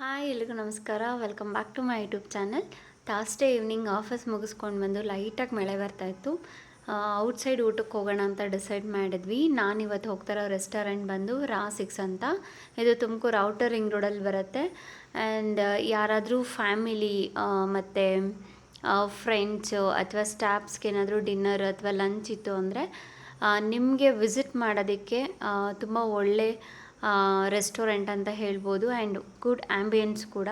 Hi ಎಲ್ರಿಗೂ ನಮಸ್ಕಾರ. Welcome back to my YouTube channel. Thursday evening office ಮುಗಿಸ್ಕೊಂಡು ಬಂದು ಲೈಟಾಗಿ ಮಳೆ ಬರ್ತಾಯಿತ್ತು. ಔಟ್ಸೈಡ್ ಊಟಕ್ಕೆ ಹೋಗೋಣ ಅಂತ ಡಿಸೈಡ್ ಮಾಡಿದ್ವಿ. ನಾನಿವತ್ತು ಹೋಗ್ತಾರೋ ರೆಸ್ಟೋರೆಂಟ್ ಬಂದು ರಾ6 ಅಂತ. ಇದು ತುಮಕೂರು ಔಟರ್ ರಿಂಗ್ ರೋಡಲ್ಲಿ ಬರುತ್ತೆ. ಆ್ಯಂಡ್ ಯಾರಾದರೂ ಫ್ಯಾಮಿಲಿ ಮತ್ತು ಫ್ರೆಂಡ್ಸು ಅಥವಾ ಸ್ಟಾಫ್ಸ್ಗೆ ಏನಾದರೂ ಡಿನ್ನರ್ ಅಥವಾ ಲಂಚ್ ಇತ್ತು ಅಂದರೆ ನಿಮಗೆ ವಿಸಿಟ್ ಮಾಡೋದಕ್ಕೆ ತುಂಬ ಒಳ್ಳೆ ರೆಸ್ಟೋರೆಂಟ್ ಅಂತ ಹೇಳ್ಬೋದು. ಆ್ಯಂಡ್ ಗುಡ್ ಆ್ಯಂಬಿಯನ್ಸ್ ಕೂಡ.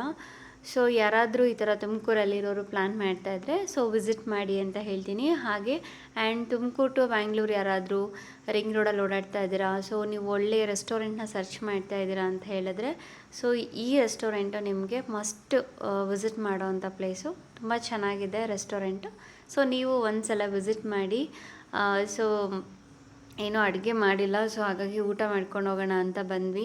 ಸೊ ಯಾರಾದರೂ ಈ ಥರ ತುಮಕೂರಲ್ಲಿರೋರು ಪ್ಲ್ಯಾನ್ ಮಾಡ್ತಾಯಿದ್ರೆ ಸೊ ವಿಸಿಟ್ ಮಾಡಿ ಅಂತ ಹೇಳ್ತೀನಿ. ಹಾಗೆ ಆ್ಯಂಡ್ ತುಮಕೂರು ಟು ಬ್ಯಾಂಗ್ಳೂರು ಯಾರಾದರೂ ರಿಂಗ್ ರೋಡಲ್ಲಿ ಓಡಾಡ್ತಾ ಇದ್ದೀರಾ, ಸೊ ನೀವು ಒಳ್ಳೆಯ ರೆಸ್ಟೋರೆಂಟ್ನ ಸರ್ಚ್ ಮಾಡ್ತಾ ಇದ್ದೀರಾ ಅಂತ ಹೇಳಿದ್ರೆ ಸೊ ಈ ರೆಸ್ಟೋರೆಂಟು ನಿಮಗೆ ಮಸ್ಟ್ ವಿಸಿಟ್ ಮಾಡೋವಂಥ ಪ್ಲೇಸು. ತುಂಬ ಚೆನ್ನಾಗಿದೆ ರೆಸ್ಟೋರೆಂಟು. ಸೊ ನೀವು ಒಂದು ಸಲ ವಿಸಿಟ್ ಮಾಡಿ. ಸೊ ಏನೂ ಅಡುಗೆ ಮಾಡಿಲ್ಲ, ಸೊ ಹಾಗಾಗಿ ಊಟ ಮಾಡ್ಕೊಂಡು ಹೋಗೋಣ ಅಂತ ಬಂದ್ವಿ.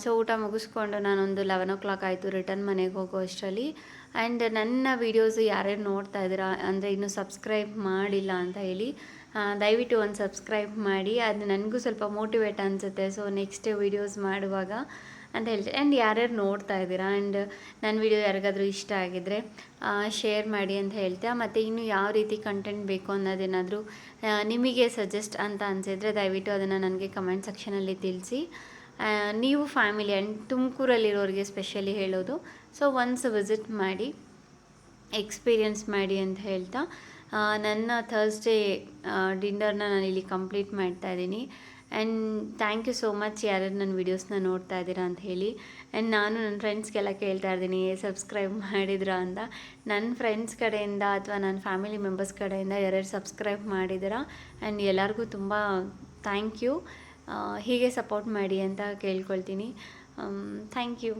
ಸೊ ಊಟ ಮುಗಿಸ್ಕೊಂಡು ನಾನೊಂದು 11 o'clock ಆಯಿತು ರಿಟರ್ನ್ ಮನೆಗೆ ಹೋಗೋ ಅಷ್ಟರಲ್ಲಿ. ಆ್ಯಂಡ್ ನನ್ನ ವೀಡಿಯೋಸು ಯಾರ್ಯಾರು ನೋಡ್ತಾ ಇದ್ದೀರಾ ಅಂದರೆ ಇನ್ನೂ ಸಬ್ಸ್ಕ್ರೈಬ್ ಮಾಡಿಲ್ಲ ಅಂತ ಹೇಳಿ ದಯವಿಟ್ಟು ಒಂದು ಸಬ್ಸ್ಕ್ರೈಬ್ ಮಾಡಿ. ಅದು ನನಗೂ ಸ್ವಲ್ಪ ಮೋಟಿವೇಟ್ ಅನಿಸುತ್ತೆ ಸೊ ನೆಕ್ಸ್ಟ್ ವೀಡಿಯೋಸ್ ಮಾಡುವಾಗ ಅಂತ ಹೇಳ್ತೀನಿ. ಆ್ಯಂಡ್ ಯಾರ್ಯಾರು ನೋಡ್ತಾ ಇದ್ದೀರಾ ಆ್ಯಂಡ್ ನನ್ನ ವಿಡಿಯೋ ಯಾರಿಗಾದರೂ ಇಷ್ಟ ಆಗಿದ್ದರೆ ಶೇರ್ ಮಾಡಿ ಅಂತ ಹೇಳ್ತೀಯ. ಮತ್ತು ಇನ್ನು ಯಾವ ರೀತಿ ಕಂಟೆಂಟ್ ಬೇಕು ಅನ್ನೋದೇನಾದರೂ ನಿಮಗೆ ಸಜೆಸ್ಟ್ ಅಂತ ಅನಿಸಿದರೆ ದಯವಿಟ್ಟು ಅದನ್ನು ನನಗೆ ಕಮೆಂಟ್ ಸೆಕ್ಷನಲ್ಲಿ ತಿಳಿಸಿ. ನೀವು ಫ್ಯಾಮಿಲಿ ಆ್ಯಂಡ್ ತುಮಕೂರಲ್ಲಿರೋರಿಗೆ ಸ್ಪೆಷಲಿ ಹೇಳೋದು, ಸೊ ಒನ್ಸ್ ವಿಸಿಟ್ ಮಾಡಿ ಎಕ್ಸ್ಪೀರಿಯನ್ಸ್ ಮಾಡಿ ಅಂತ ಹೇಳ್ತಾ ನನ್ನ ಥರ್ಸ್ಡೇ ಡಿನ್ನರ್ನ ನಾನಿಲ್ಲಿ ಕಂಪ್ಲೀಟ್ ಮಾಡ್ತಾ ಇದ್ದೀನಿ. And thank you so much ಯಾರ್ಯಾರು ನನ್ನ ವೀಡಿಯೋಸ್ನ ನೋಡ್ತಾ ಇದ್ದೀರಾ ಅಂತ ಹೇಳಿ. ಆ್ಯಂಡ್ ನಾನು ನನ್ನ ಫ್ರೆಂಡ್ಸ್ಗೆಲ್ಲ ಕೇಳ್ತಾ ಇದ್ದೀನಿ ಸಬ್ಸ್ಕ್ರೈಬ್ ಮಾಡಿದ್ರಾ ಅಂತ. ನನ್ನ ಫ್ರೆಂಡ್ಸ್ ಕಡೆಯಿಂದ ಅಥವಾ ನನ್ನ ಫ್ಯಾಮಿಲಿ ಮೆಂಬರ್ಸ್ ಕಡೆಯಿಂದ ಯಾರ್ಯಾರು ಸಬ್ಸ್ಕ್ರೈಬ್ ಮಾಡಿದ್ದೀರಾ ಆ್ಯಂಡ್ ಎಲ್ಲರಿಗೂ ತುಂಬ ಥ್ಯಾಂಕ್ ಯು. ಹೀಗೆ ಸಪೋರ್ಟ್ ಮಾಡಿ ಅಂತ ಕೇಳ್ಕೊಳ್ತೀನಿ. Thank you.